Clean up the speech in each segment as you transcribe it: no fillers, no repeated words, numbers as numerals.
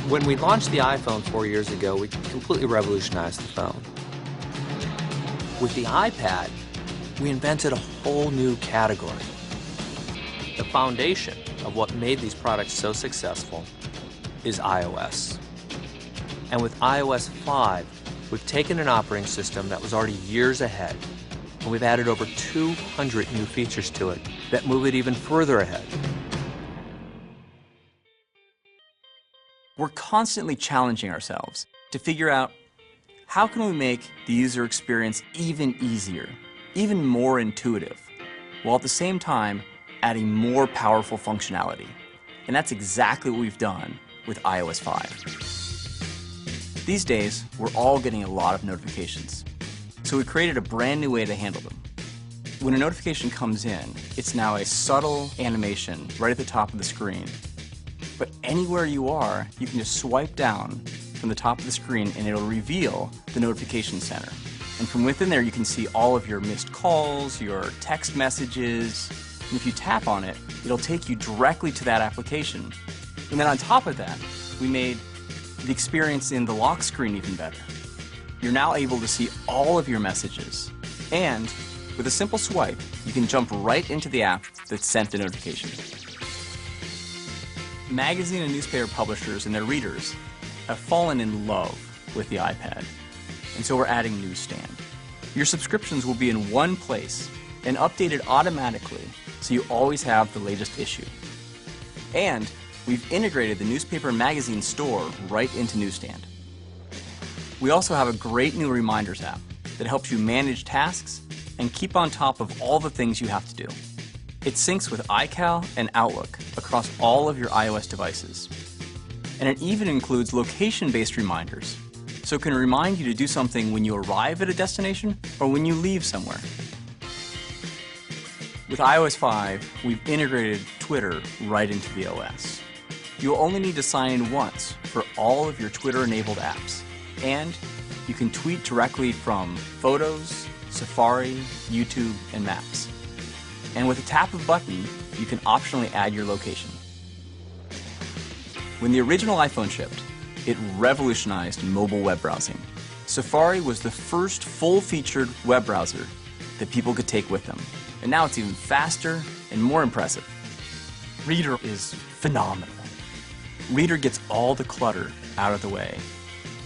When we launched the iPhone 4 years ago, we completely revolutionized the phone. With the iPad, we invented a whole new category. The foundation of what made these products so successful is iOS. And with iOS 5, we've taken an operating system that was already years ahead, and we've added over 200 new features to it that move it even further ahead. We're constantly challenging ourselves to figure out how can we make the user experience even easier, even more intuitive, while at the same time adding more powerful functionality. And that's exactly what we've done with iOS 5. These days, we're all getting a lot of notifications, so we created a brand new way to handle them. When a notification comes in, it's now a subtle animation right at the top of the screen. But anywhere you are, you can just swipe down from the top of the screen and it'll reveal the notification center. And from within there, you can see all of your missed calls, your text messages, and if you tap on it, it'll take you directly to that application. And then on top of that, we made the experience in the lock screen even better. You're now able to see all of your messages. And with a simple swipe, you can jump right into the app that sent the notification. Magazine and newspaper publishers and their readers have fallen in love with the iPad, and so we're adding Newsstand. Your subscriptions will be in one place and updated automatically so you always have the latest issue. And we've integrated the newspaper and magazine store right into Newsstand. We also have a great new reminders app that helps you manage tasks and keep on top of all the things you have to do. It syncs with iCal and Outlook across all of your iOS devices. And it even includes location-based reminders, so it can remind you to do something when you arrive at a destination or when you leave somewhere. With iOS 5, we've integrated Twitter right into the OS. You'll only need to sign in once for all of your Twitter-enabled apps, and you can tweet directly from Photos, Safari, YouTube, and Maps. And with a tap of a button, you can optionally add your location. When the original iPhone shipped, it revolutionized mobile web browsing. Safari was the first full-featured web browser that people could take with them. And now it's even faster and more impressive. Reader is phenomenal. Reader gets all the clutter out of the way.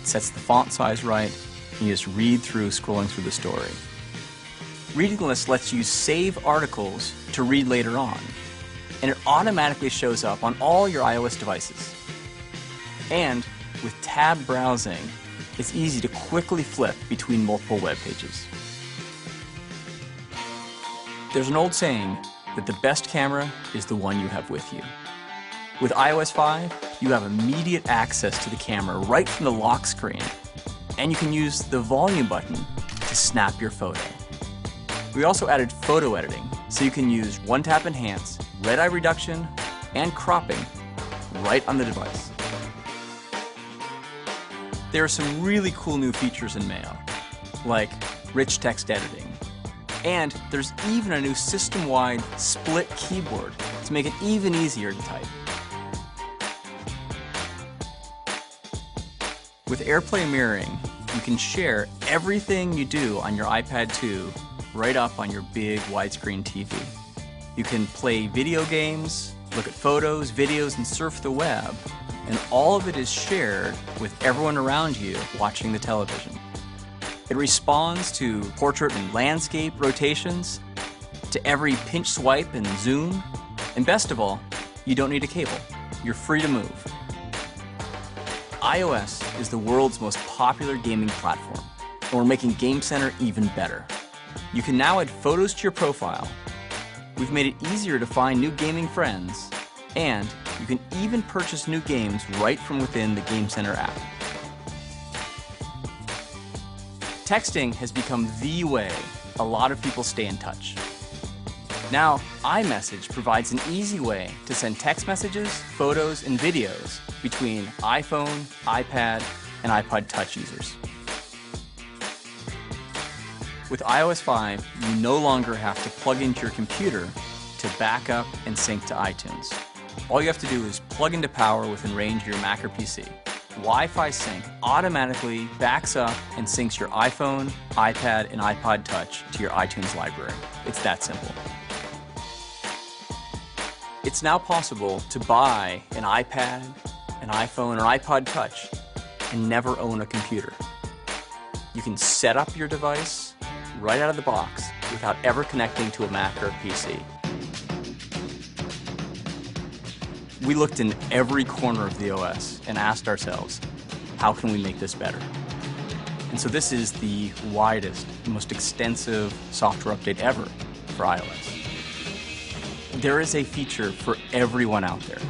It sets the font size right, and you just read through scrolling through the story. Reading List lets you save articles to read later on, and it automatically shows up on all your iOS devices. And with tab browsing, it's easy to quickly flip between multiple web pages. There's an old saying that the best camera is the one you have with you. With iOS 5, you have immediate access to the camera right from the lock screen, and you can use the volume button to snap your photo. We also added photo editing, so you can use one-tap enhance, red-eye reduction, and cropping right on the device. There are some really cool new features in Mail, like rich text editing. And there's even a new system-wide split keyboard to make it even easier to type. With AirPlay mirroring, you can share everything you do on your iPad 2 right up on your big widescreen TV. You can play video games, look at photos, videos, and surf the web, and all of it is shared with everyone around you watching the television. It responds to portrait and landscape rotations, to every pinch swipe and zoom, and best of all, you don't need a cable. You're free to move. iOS is the world's most popular gaming platform, and we're making Game Center even better. You can now add photos to your profile. We've made it easier to find new gaming friends, and you can even purchase new games right from within the Game Center app. Texting has become the way a lot of people stay in touch. Now, iMessage provides an easy way to send text messages, photos, and videos between iPhone, iPad, and iPod Touch users. With iOS 5, you no longer have to plug into your computer to back up and sync to iTunes. All you have to do is plug into power within range of your Mac or PC. Wi-Fi sync automatically backs up and syncs your iPhone, iPad, and iPod Touch to your iTunes library. It's that simple. It's now possible to buy an iPad, an iPhone, or iPod Touch and never own a computer. You can set up your device right out of the box without ever connecting to a Mac or a PC. We looked in every corner of the OS and asked ourselves, how can we make this better? And so this is the widest, most extensive software update ever for iOS. There is a feature for everyone out there.